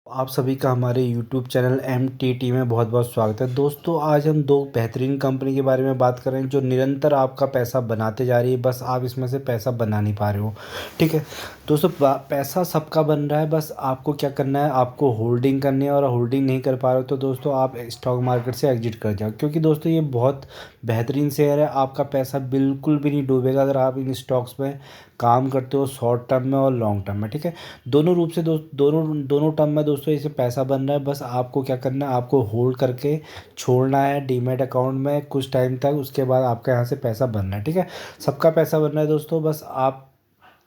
आप सभी का हमारे YouTube चैनल MTT में बहुत बहुत स्वागत है। दोस्तों, आज हम दो बेहतरीन कंपनी के बारे में बात कर रहे हैं जो निरंतर आपका पैसा बनाते जा रही है, बस आप इसमें से पैसा बना नहीं पा रहे हो। ठीक है दोस्तों, पैसा सबका बन रहा है, बस आपको क्या करना है, आपको होल्डिंग करनी है। और होल्डिंग नहीं कर पा रहे हो तो दोस्तों आप स्टॉक मार्केट से एग्जिट कर जाओ, क्योंकि दोस्तों ये बहुत बेहतरीन शेयर है। आपका पैसा बिल्कुल भी नहीं डूबेगा अगर आप इन स्टॉक्स में काम करते हो, शॉर्ट टर्म में और लॉन्ग टर्म में। ठीक है, दोनों रूप से दोनों दोनों टर्म में दोस्तों इससे पैसा बन रहा है। बस आपको क्या करना है, आपको होल्ड करके छोड़ना है डीमैट अकाउंट में कुछ टाइम तक, उसके बाद आपका यहाँ से पैसा बनना है। ठीक है, सबका पैसा बन रहा है दोस्तों, बस आप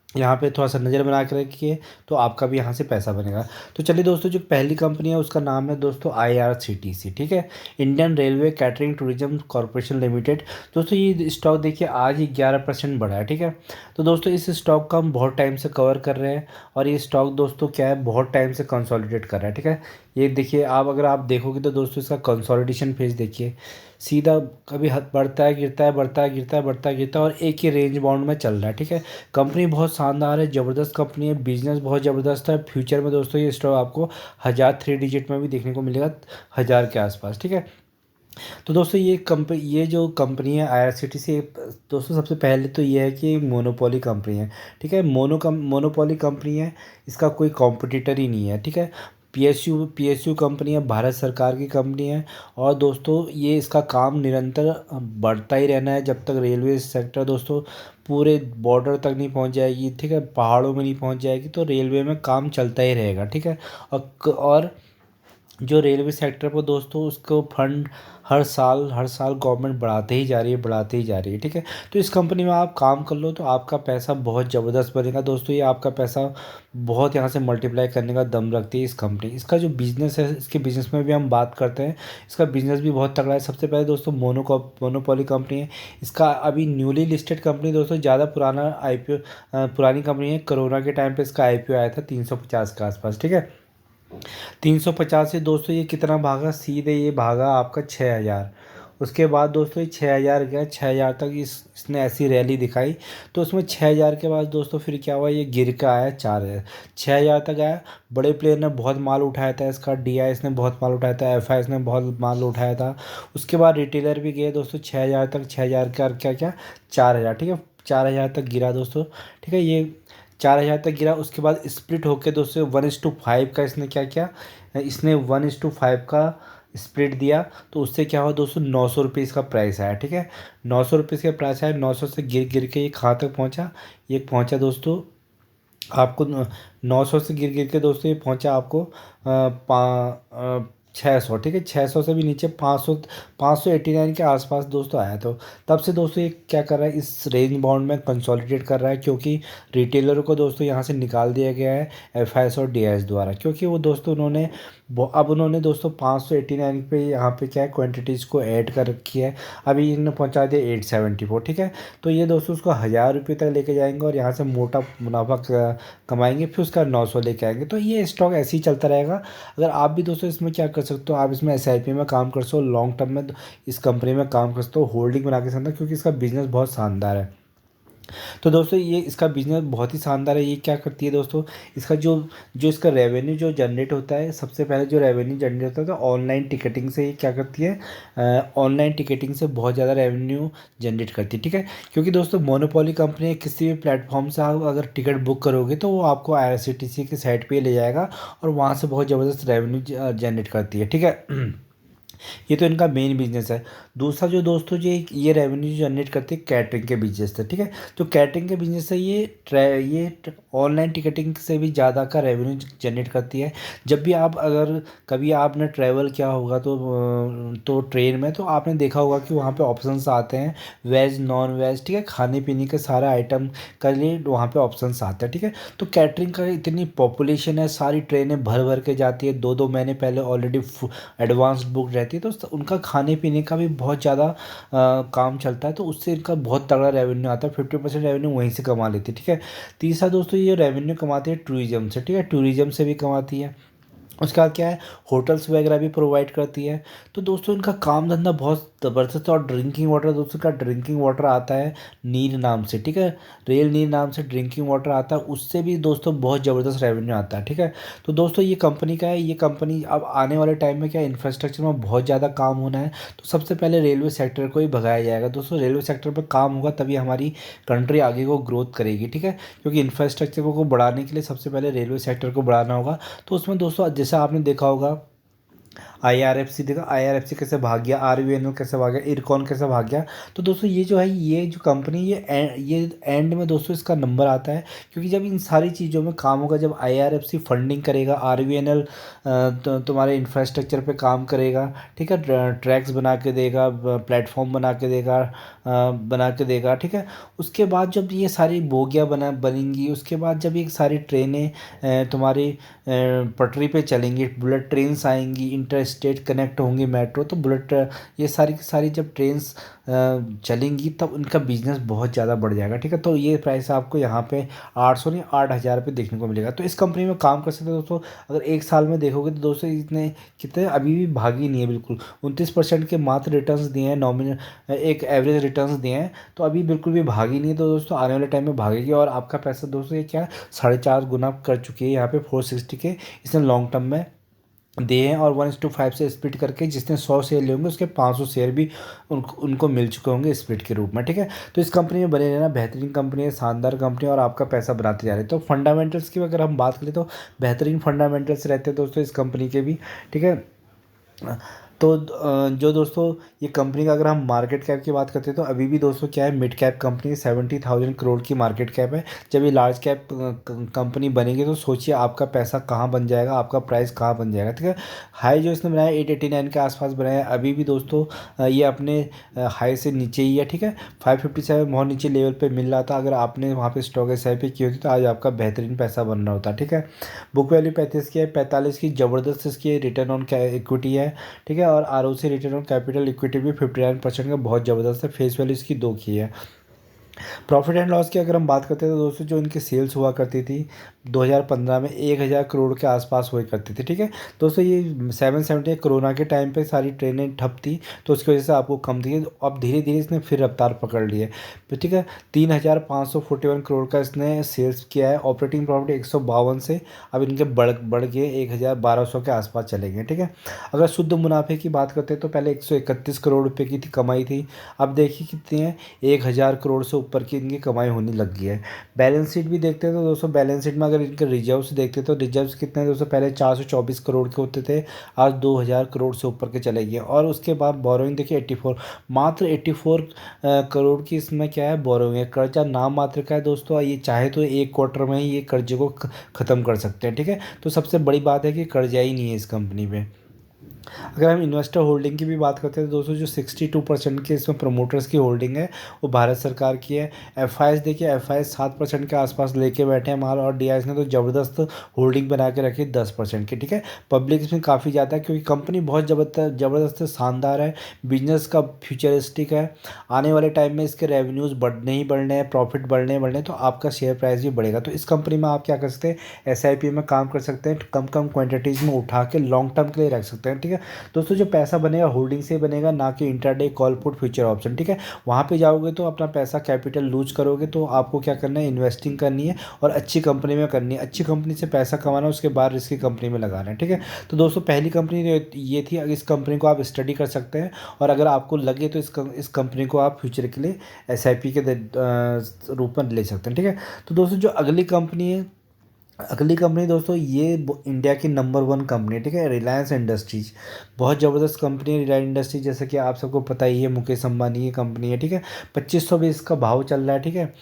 यहाँ पे थोड़ा सा नज़र बना के रखिए तो आपका भी यहाँ से पैसा बनेगा। तो चलिए दोस्तों, जो पहली कंपनी है उसका नाम है दोस्तों IRCTC। ठीक है, Indian railway catering tourism corporation limited. दोस्तों ये स्टॉक देखिए आज ही 11% बढ़ा है। ठीक है, तो दोस्तों इस स्टॉक का हम बहुत टाइम से कवर कर रहे हैं और ये स्टॉक दोस्तों क्या है, बहुत टाइम से कंसोलिडेट कर रहा है। ठीक है, ये देखिए आप, अगर आप देखोगे तो दोस्तों इसका कंसोलिडेशन फेज देखिए, सीधा कभी हद बढ़ता है, गिरता है, बढ़ता है, गिरता है, बढ़ता है, गिरता है, और एक ही रेंज बाउंड में चल रहा है। ठीक है, कंपनी बहुत शानदार है, ज़बरदस्त कंपनी है, बिजनेस बहुत ज़बरदस्त है। फ्यूचर में दोस्तों ये स्टॉक आपको 1000 3 डिजिट में भी देखने को मिलेगा, 1000 के आसपास। ठीक है, तो दोस्तों ये जो कंपनी है IRCTC, दोस्तों सबसे पहले तो ये है कि मोनोपोली कंपनी है। ठीक है, मोनोपोली कंपनी है, इसका कोई कॉम्पिटिटर ही नहीं है। ठीक है, PSU कंपनी है, भारत सरकार की कंपनी है। और दोस्तों ये इसका काम निरंतर बढ़ता ही रहना है जब तक रेलवे सेक्टर दोस्तों पूरे बॉर्डर तक नहीं पहुंच जाएगी। ठीक है, पहाड़ों में नहीं पहुंच जाएगी तो रेलवे में काम चलता ही रहेगा। ठीक है, और जो रेलवे सेक्टर पर दोस्तों उसको फंड हर साल गवर्नमेंट बढ़ाते ही जा रही है, बढ़ाते ही जा रही है। ठीक है, तो इस कंपनी में आप काम कर लो तो आपका पैसा बहुत ज़बरदस्त बनेगा दोस्तों। ये आपका पैसा बहुत यहाँ से मल्टीप्लाई करने का दम रखती है इस कंपनी। इसका जो बिज़नेस है, इसके बिज़नेस में भी हम बात करते हैं। इसका बिज़नेस भी बहुत तगड़ा है। सबसे पहले दोस्तों मोनोपोली कंपनी है। इसका अभी न्यूली लिस्टेड कंपनी दोस्तों, ज़्यादा पुराना IPO, पुरानी कंपनी है। कोरोना के टाइम पे इसका IPO आया था 350 के आसपास। ठीक है, 350 से दोस्तों ये कितना भागा, सीधे ये भागा आपका 6000। उसके बाद दोस्तों ये 6000 गया, 6000 तक इसने ऐसी रैली दिखाई। तो उसमें 6000 के बाद दोस्तों फिर क्या हुआ, ये गिर के आया 4000, 6000 तक आया। बड़े प्लेयर ने बहुत माल उठाया था, इसका DIS ने बहुत माल उठाया था, FIS ने बहुत माल उठाया था। उसके बाद रिटेलर भी गए दोस्तों 6000 तक, 6000 का क्या क्या 4000। ठीक है, 4000 तक गिरा दोस्तों। ठीक है, ये 4000 तक गिरा। उसके बाद स्प्लिट होके दोस्तों 1:5 का इसने क्या किया, इसने 1:5 का स्प्लिट दिया। तो उससे क्या हुआ दोस्तों, 900 रुपये इसका प्राइस आया। ठीक है, 900 रुपये का प्राइस आया। 900 से गिर गिर के ये कहाँ तक पहुँचा, ये पहुँचा दोस्तों आपको 900 से गिर गिर के दोस्तों ये पहुंचा आपको 600। ठीक है, 600 से भी नीचे 500, 589 के आसपास दोस्तों आया। तो तब से दोस्तों ये क्या कर रहा है, इस रेंज बाउंड में कंसोलिडेट कर रहा है, क्योंकि रिटेलरों को दोस्तों यहाँ से निकाल दिया गया है FIS और DIS द्वारा। क्योंकि वो दोस्तों अब उन्होंने दोस्तों 589 पे यहाँ पे क्या है, क्वान्टिटीज़ को ऐड कर रखी है। अभी इन्होंने पहुँचा दिया 874। ठीक है, तो ये दोस्तों उसको 1000 रुपये तक लेके जाएंगे और यहाँ से मोटा मुनाफा कमाएंगे, फिर उसका 900 लेके आएंगे। तो ये स्टॉक ऐसे ही चलता रहेगा। अगर आप भी दोस्तों इसमें क्या कर सकते हो, आप इसमें SIP में काम कर सकते हो, लॉन्ग टर्म में इस कंपनी में काम कर सकते हो, होल्डिंग बना के सकते हो, क्योंकि इसका बिजनेस बहुत शानदार है। तो दोस्तों ये इसका बिजनेस बहुत ही शानदार है। ये क्या करती है दोस्तों, इसका जो जो इसका रेवेन्यू जो जनरेट होता है, सबसे पहले जो रेवेन्यू जनरेट होता है तो ऑनलाइन टिकटिंग से ये क्या करती है, ऑनलाइन टिकटिंग से बहुत ज़्यादा रेवेन्यू जनरेट करती है। ठीक है, क्योंकि दोस्तों मोनोपोली कंपनी है, किसी भी प्लेटफॉर्म से आप अगर टिकट बुक करोगे तो वो आपको IRCTC की साइट पे ले जाएगा और वहाँ से बहुत ज़बरदस्त रेवेन्यू जनरेट करती है। ठीक है, ये तो इनका मेन बिजनेस है। दूसरा जो दोस्तों ये रेवेन्यू जनरेट करते हैं कैटरिंग के बिजनेस से। ठीक है, जो कैटरिंग के बिजनेस है ये ऑनलाइन टिकटिंग से भी ज़्यादा का रेवेन्यू जनरेट करती है। जब भी आप, अगर कभी आपने ट्रैवल किया होगा तो ट्रेन में तो आपने देखा होगा कि वहाँ पे ऑप्शंस आते हैं, वेज नॉन वेज। ठीक है, खाने पीने के सारे आइटम के लिए वहाँ पे ऑप्शंस आते हैं। ठीक है, तो कैटरिंग का इतनी पॉपुलेशन है, सारी ट्रेनें भर भर के जाती है, 2 2 महीने पहले ऑलरेडी एडवांस बुक रहती है। तो उनका खाने पीने का भी बहुत ज़्यादा काम चलता है, तो उससे इनका बहुत तगड़ा रेवेन्यू आता है। 50% रेवेन्यू वहीं से कमा लेती है। ठीक है, तीसरा दोस्तों ये रेवेन्यू कमाती है टूरिज्म से। ठीक है, टूरिज्म से भी कमाती है। उसके बाद क्या है, होटल्स वगैरह भी प्रोवाइड करती है। तो दोस्तों इनका काम धंधा बहुत ज़बरदस्त। और ड्रिंकिंग वाटर दोस्तों का ड्रिंकिंग वाटर आता है नीर नाम से, ठीक है, रियल नीर नाम से ड्रिंकिंग वाटर आता है, उससे भी दोस्तों बहुत ज़बरदस्त रेवेन्यू आता है, ठीक है। तो दोस्तों ये कंपनी का है, ये कंपनी अब आने वाले टाइम में क्या इंफ्रास्ट्रक्चर में बहुत ज़्यादा काम होना है, तो सबसे पहले रेलवे सेक्टर को ही भगाया जाएगा दोस्तों। रेलवे सेक्टर पर काम होगा तभी हमारी कंट्री आगे को ग्रोथ करेगी, ठीक है, क्योंकि इंफ्रास्ट्रक्चर को बढ़ाने के लिए सबसे पहले रेलवे सेक्टर को बढ़ाना होगा। तो उसमें दोस्तों जैसा आपने देखा होगा आईआरएफसी, देखा आईआरएफसी कैसे भाग गया, आरवीएनएल कैसे भाग गया, इरकॉन कैसे भाग गया। तो दोस्तों ये जो है, ये जो कंपनी, ये एंड में दोस्तों इसका नंबर आता है, क्योंकि जब इन सारी चीज़ों में काम होगा, जब आईआरएफसी फंडिंग करेगा, आरवीएनएल तुम्हारे इंफ्रास्ट्रक्चर पे काम करेगा, ठीक है, ट्रैक्स बना के देगा, प्लेटफॉर्म बना के देगा, ठीक है। उसके बाद जब ये सारी बोगियाँ बनेंगी, उसके बाद जब ये सारी ट्रेनें तुम्हारी पटरी पे चलेंगी, बुलेट ट्रेन्स आएंगी, इंटर स्टेट कनेक्ट होंगी मेट्रो, तो बुलेट ये सारी की सारी जब ट्रेन्स चलेंगी तब उनका बिजनेस बहुत ज़्यादा बढ़ जाएगा, ठीक है। तो ये प्राइस आपको यहाँ पे 800 नहीं 8,000 रुपये देखने को मिलेगा। तो इस कंपनी में काम कर सकते हैं दोस्तों। अगर एक साल में देखोगे तो दोस्तों इतने कितने अभी भी भागी नहीं है बिल्कुल, 29% के मात्र रिटर्न्स दिए हैं, नॉमिनल एक एवरेज रिटर्न्स दिए हैं, तो अभी बिल्कुल भी भागी नहीं है। तो दोस्तों आने वाले टाइम में भागेगी और आपका पैसा दोस्तों ये क्या 4.5 गुना कर चुकी है यहाँ पे 460 के इसने लॉन्ग टर्म में दिए हैं। और 1:5 से स्प्लिट करके जिसने 100 शेयर लिए होंगे उसके 500 शेयर भी उनको मिल चुके होंगे स्प्लिट के रूप में, ठीक है। तो इस कंपनी में बने रहना, बेहतरीन कंपनी है, शानदार कंपनी है और आपका पैसा बनाते जा रहे हैं। तो फंडामेंटल्स की अगर हम बात करें तो बेहतरीन फंडामेंटल्स रहते हैं दोस्तों इस कंपनी के भी, ठीक है। तो जो दोस्तों ये कंपनी का अगर हम मार्केट कैप की बात करते हैं तो अभी भी दोस्तों क्या है, मिड कैप कंपनी, 70,000 करोड़ की मार्केट कैप है। जब ये लार्ज कैप कंपनी बनेगी तो सोचिए आपका पैसा कहाँ बन जाएगा, आपका प्राइस कहाँ बन जाएगा, ठीक है। हाई जो इसने बनाया 889 के आसपास बनाया है, अभी भी दोस्तों ये अपने हाई से नीचे ही है, ठीक है। 557 बहुत नीचे लेवल पर मिल रहा था, अगर आपने वहाँ पर स्टॉक SIP की होती तो आज आपका बेहतरीन पैसा बन रहा होता, ठीक है। बुक वैल्यू 35 की है, 45 की ज़बरदस्त इसकी रिटर्न ऑन इक्विटी है, ठीक है। और ROC return on capital equity भी 59% का बहुत ज़बरदस्त है। फेस वैल्यू इसकी 2 की है। प्रॉफिट एंड लॉस की अगर हम बात करते हैं तो दोस्तों जो इनकी सेल्स हुआ करती थी 2015 में 1,000 करोड़ के आसपास हुआ करती थी, ठीक है। दोस्तों ये 770 कोरोना के टाइम पे सारी ट्रेनें ठप थी तो उसकी वजह से आपको कम थी। अब धीरे धीरे इसने फिर रफ्तार पकड़ ली है, तो ठीक है। 3,541 करोड़ का इसने सेल्स किया है। ऑपरेटिंग प्रॉफिट 152 से अब इनके बढ़ के 1,1200 के आसपास चले गए, ठीक है। अगर शुद्ध मुनाफे की बात करते हैं तो पहले 131 करोड़ रुपये की थी कमाई थी, अब देखिए कितनी है, 1,000 करोड़ से ऊपर की इनकी कमाई होने लग गई है। बैलेंस शीट भी देखते हैं तो दोस्तों बैलेंस शीट में अगर इनके रिजर्व्स देखते हैं तो रिजर्व्स कितने दोस्तों, पहले 424 करोड़ के होते थे, आज 2,000 करोड़ से ऊपर के चले गए। और उसके बाद बोरोइंग देखिए 84, मात्र 84 करोड़ की इसमें क्या है, बोरोइंग है। कर्जा नाम मात्र का है दोस्तों, ये चाहे तो एक क्वार्टर में ही ये कर्जे को ख़त्म कर सकते हैं, ठीक है। तो सबसे बड़ी बात है कि कर्जा ही नहीं है इस कंपनी में। अगर हम इन्वेस्टर होल्डिंग की भी बात करते हैं तो दोस्तों जो 62% के इसमें प्रमोटर्स की होल्डिंग है वो भारत सरकार की है। देखिए एफ 7% के आसपास लेके बैठे हैं माल, और DIS ने तो ज़बरदस्त होल्डिंग बना के रखी 10% की, ठीक है। पब्लिक इसमें काफ़ी ज़्यादा है क्योंकि कंपनी बहुत ज़बरदस्त शानदार है, बिजनेस का फ्यूचरिस्टिक है। आने वाले टाइम में इसके रेवेन्यूज़ बढ़ने ही बढ़ने हैं, प्रॉफिट बढ़ने तो आपका शेयर प्राइस भी बढ़ेगा। तो इस कंपनी में आप क्या कर सकते हैं, SIP में काम कर सकते हैं, कम क्वान्टिटीज़ में उठा के लॉन्ग टर्म के लिए रख सकते हैं, ठीक है। दोस्तों जो पैसा बनेगा होल्डिंग से बनेगा, ना कि intraday call put future option, ठीक है। वहाँ पे जाओगे तो अपना पैसा कैपिटल लूज करोगे, तो आपको क्या करना है, इन्वेस्टिंग करनी है और अच्छी कंपनी में करनी है। अच्छी कंपनी से पैसा कमाना है, उसके बाद रिस्की कंपनी में लगाना है, ठीक है। तो दोस्तों पहली कंपनी ये थी, इस कंपनी को आप स्टडी कर सकते हैं और अगर आपको लगे तो इस कंपनी को आप फ्यूचर के लिए SIP के रूप में ले सकते हैं, ठीक है। तो दोस्तों जो अगली कंपनी दोस्तों ये इंडिया की नंबर 1 कंपनी है, ठीक है, रिलायंस इंडस्ट्रीज। बहुत ज़बरदस्त कंपनी है रिलायंस इंडस्ट्रीज, जैसे कि आप सबको पता ही है मुकेश अंबानी की कंपनी है, ठीक है। 2,500 भी इसका भाव चल रहा है, ठीक है।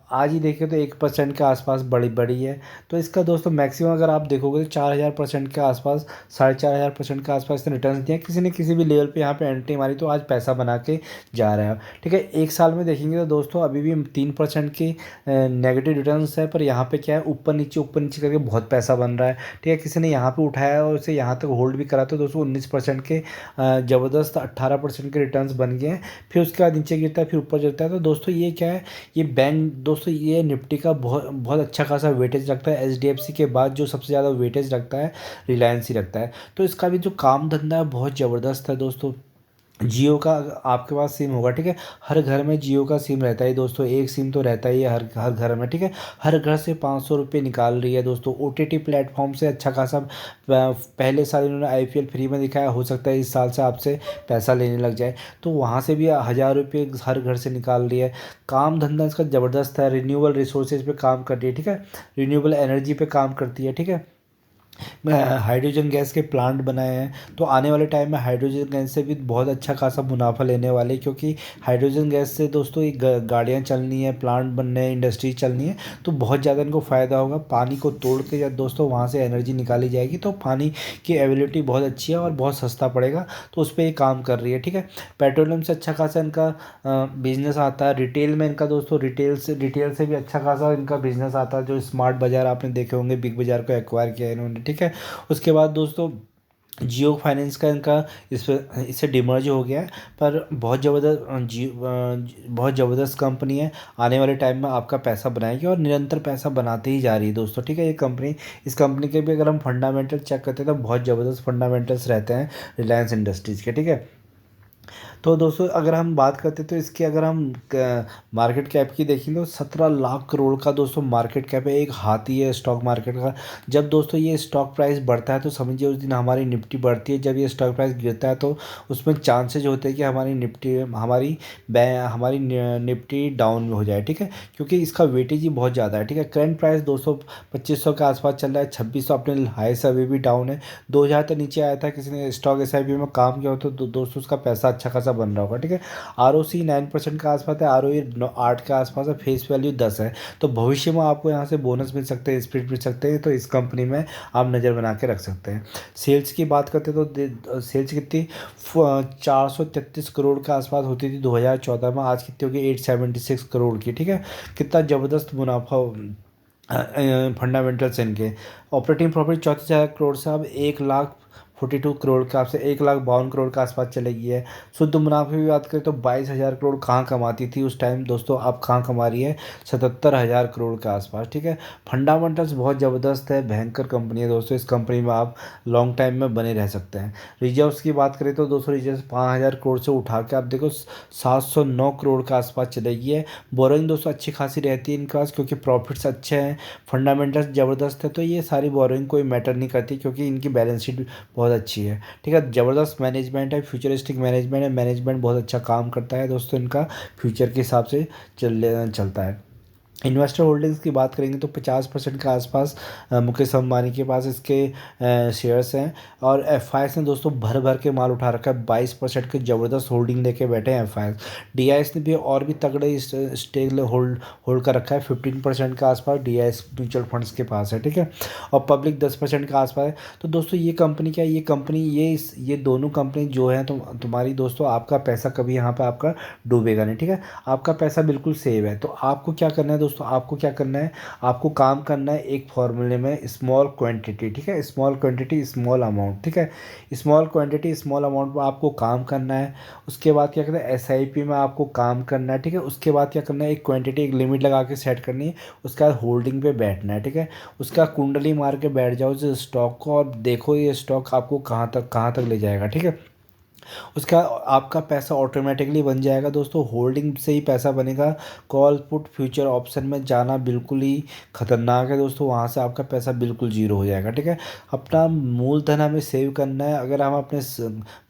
आज ही देखें तो 1% के आसपास बड़ी है। तो इसका दोस्तों मैक्सिमम अगर आप देखोगे तो 4,000% के आसपास, 4,500% के आसपास इसने रिटर्न दिया। किसी ने किसी भी लेवल पे यहाँ पे एंट्री मारी तो आज पैसा बना के जा रहा है, ठीक है। एक साल में देखेंगे तो दोस्तों अभी भी 3% की नेगेटिव रिटर्न्स है, पर यहाँ पे क्या है, ऊपर नीचे करके बहुत पैसा बन रहा है, ठीक है। किसी ने यहाँ पे उठाया और उसे यहाँ तक होल्ड भी करा तो दोस्तों 19% के ज़बरदस्त 18% के रिटर्न्स बन गए हैं। फिर उसके बाद नीचे गिरता है, फिर ऊपर जाता है। तो दोस्तों ये क्या है, ये बैंक दोस्तों ये निफ्टी का बहुत अच्छा खासा वेटेज रखता है। HDFC के बाद जो सबसे ज़्यादा वेटेज रखता है रिलायंस ही रखता है। तो इसका भी जो काम धंधा है बहुत ज़बरदस्त है दोस्तों। जियो का आपके पास सिम होगा, ठीक है। हर घर में जियो का सिम रहता है दोस्तों, एक सिम तो रहता ही है हर हर घर में, ठीक है। हर घर से 500 रुपये निकाल रही है दोस्तों OTT प्लेटफॉर्म से अच्छा खासा। पहले साल इन्होंने IPL फ्री में दिखाया, हो सकता है इस साल से आपसे पैसा लेने लग जाए, तो वहाँ से भी 1000 रुपये हर घर से निकाल रही है। काम धंधा इसका ज़बरदस्त है, रिन्यूएबल रिसोर्सेज पे काम कर रही है, ठीक है। रिन्यूएबल एनर्जी पे काम करती है, ठीक है। हाइड्रोजन गैस के प्लांट बनाए हैं, तो आने वाले टाइम में हाइड्रोजन गैस से भी बहुत अच्छा खासा मुनाफा लेने वाले हैं, क्योंकि हाइड्रोजन गैस से दोस्तों ये गाड़ियाँ चलनी है, प्लांट बनने हैं, इंडस्ट्री चलनी है, तो बहुत ज़्यादा इनको फ़ायदा होगा। पानी को तोड़ के जब दोस्तों वहाँ से एनर्जी निकाली जाएगी, तो पानी की अवेलेबिलिटी बहुत अच्छी है और बहुत सस्ता पड़ेगा, तो उस पर ये काम कर रही है, ठीक है। पेट्रोलियम से अच्छा खासा इनका बिजनेस आता है। रिटेल में इनका दोस्तों रिटेल से भी अच्छा खासा इनका बिजनेस आता है। जो स्मार्ट बाज़ार आपने देखे होंगे, बिग बाज़ार को एक्वायर किया है इन्होंने, ठीक है। उसके बाद दोस्तों जियो फाइनेंस का इनका इससे डिमर्ज हो गया है, पर बहुत ज़बरदस्त कंपनी है। आने वाले टाइम में आपका पैसा बनाएगी और निरंतर पैसा बनाते ही जा रही है दोस्तों, ठीक है। ये कंपनी, इस कंपनी के भी अगर हम फंडामेंटल चेक करते हैं तो बहुत ज़बरदस्त फंडामेंटल्स रहते हैं रिलायंस इंडस्ट्रीज़ के, ठीक है। तो दोस्तों अगर हम बात करते तो इसकी, अगर हम मार्केट कैप की देखें तो 17 लाख करोड़ का दोस्तों मार्केट कैप है। एक हाथी है स्टॉक मार्केट का। जब दोस्तों ये स्टॉक प्राइस बढ़ता है तो समझिए उस दिन हमारी निफ्टी बढ़ती है। जब ये स्टॉक प्राइस गिरता है तो उसमें चांसेज होते हैं कि हमारी निफ्टी डाउन में हो जाए, ठीक है, क्योंकि इसका वेटेज ही बहुत ज़्यादा है, ठीक है। करंट प्राइस 2500 के आसपास चल रहा है, 2600 अपने हाई से अभी भी डाउन है। 2000 तक नीचे आया था, किसी ने स्टॉक SIP में काम किया हो तो दोस्तों उसका पैसा अच्छा खासा बन रहा होगा, ठीक है। ROC 9% के आसपास है, ROE 8 के आसपास है, फेस वैल्यू 10 है। तो भविष्य में आपको यहाँ से बोनस मिल सकते हैं, स्प्लिट मिल सकते हैं, तो इस कंपनी में आप नज़र बना के रख सकते हैं। सेल्स की बात करते हैं तो सेल्स कितनी 433 करोड़ के आसपास होती थी 2014 में, आज कितनी होगी 876 करोड़ की, ठीक है। कितना ज़बरदस्त मुनाफा फंडामेंटल्स इनके। ऑपरेटिंग प्रॉफिट 34,000 करोड़ से अब 1,42 करोड़ के आपसे 1,52 करोड़ के आसपास चले गई है। शुद्ध मुनाफे की बात करें तो 22,000 करोड़ कहाँ कमाती थी उस टाइम दोस्तों, अब कहाँ कमा रही है 77,000 करोड़ के आसपास, ठीक है। फंडामेंटल्स बहुत ज़बरदस्त है, भयंकर कंपनी है दोस्तों। इस कंपनी में आप लॉन्ग टाइम में बने रह सकते हैं। रिजर्व्स की बात करें तो दोस्तों रिजर्व 5,000 करोड़ से उठा के आप देखो 709 करोड़ के आसपास चलेगी है। बोरोइंग दोस्तों अच्छी खासी रहती है इनके पास, क्योंकि प्रॉफिट्स अच्छे हैं, फंडामेंटल्स ज़बरदस्त है, तो ये सारी बोरोइंग कोई मैटर नहीं करती, क्योंकि इनकी बैलेंस शीट बहुत अच्छी है, ठीक है। ज़बरदस्त मैनेजमेंट है, फ्यूचरिस्टिक मैनेजमेंट है, मैनेजमेंट बहुत अच्छा काम करता है दोस्तों इनका, फ्यूचर के हिसाब से चलता है। इन्वेस्टर होल्डिंग्स की बात करेंगे तो 50% के आसपास मुकेश अंबानी के पास इसके शेयर्स हैं। और FIs ने दोस्तों भर भर के माल उठा रखा है, 22% की ज़बरदस्त होल्डिंग लेके बैठे हैं FIs। DIs ने भी और भी तगड़े स्टेक होल्ड होल्ड कर रखा है, 15% के आसपास DIs म्यूचुअल फंड्स के पास है, ठीक है। और पब्लिक 10% के आसपास है। तो दोस्तों ये कंपनी क्या है, ये दोनों कंपनी जो है, तो तुम्हारी दोस्तों आपका पैसा कभी यहाँ पर आपका डूबेगा नहीं, ठीक है। आपका पैसा बिल्कुल सेव है। तो आपको क्या करना है दोस्तों, आपको क्या करना है, आपको काम करना है एक फॉर्मूले में, स्मॉल क्वांटिटी, ठीक है। स्मॉल क्वांटिटी स्मॉल अमाउंट, ठीक है। स्मॉल क्वांटिटी स्मॉल अमाउंट पर आपको काम करना है। उसके बाद क्या करना है, SIP में आपको काम करना है, ठीक है। उसके बाद क्या करना है, एक क्वांटिटी एक लिमिट लगा के सेट करनी है। उसके बाद होल्डिंग पे बैठना है, ठीक है। उसका कुंडली मार के बैठ जाओ इस स्टॉक को और देखो ये स्टॉक आपको कहाँ तक ले जाएगा, ठीक है। उसका आपका पैसा ऑटोमेटिकली बन जाएगा दोस्तों, होल्डिंग से ही पैसा बनेगा। कॉल पुट फ्यूचर ऑप्शन में जाना बिल्कुल ही खतरनाक है दोस्तों, वहाँ से आपका पैसा बिल्कुल जीरो हो जाएगा, ठीक है। अपना मूलधन हमें सेव करना है। अगर हम अपने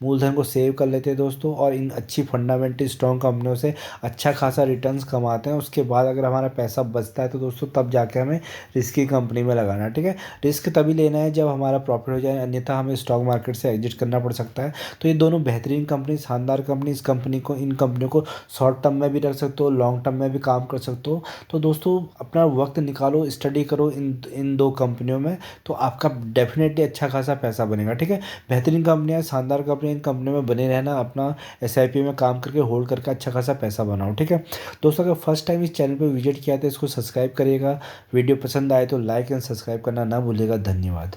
मूलधन को सेव कर लेते हैं दोस्तों और इन अच्छी फंडामेंटल स्ट्रॉन्ग कंपनियों से अच्छा खासा रिटर्न्स कमाते हैं, उसके बाद अगर हमारा पैसा बचता है तो दोस्तों तब जाके हमें रिस्की कंपनी में लगाना है, ठीक है। रिस्क तभी लेना है जब हमारा प्रॉफिट हो जाए, अन्यथा हमें स्टॉक मार्केट से एग्जिट करना पड़ सकता है। तो ये दोनों बेहतरीन कंपनी, शानदार कंपनी, इन कंपनियों को शॉर्ट टर्म में भी रख सकते हो, लॉन्ग टर्म में भी काम कर सकते हो। तो दोस्तों अपना वक्त निकालो, स्टडी करो इन दो कंपनियों में, तो आपका डेफिनेटली अच्छा खासा पैसा बनेगा, ठीक है। बेहतरीन कंपनियाँ, शानदार कंपनी, इन कंपनियों में बने रहना, अपना SIP में काम करके होल्ड करके अच्छा खासा पैसा बनाओ, ठीक है। दोस्तों अगर फर्स्ट टाइम इस चैनल पर विजिट किया तो इसको सब्सक्राइब करिएगा। वीडियो पसंद आए तो लाइक एंड सब्सक्राइब करना ना भूलिएगा। धन्यवाद।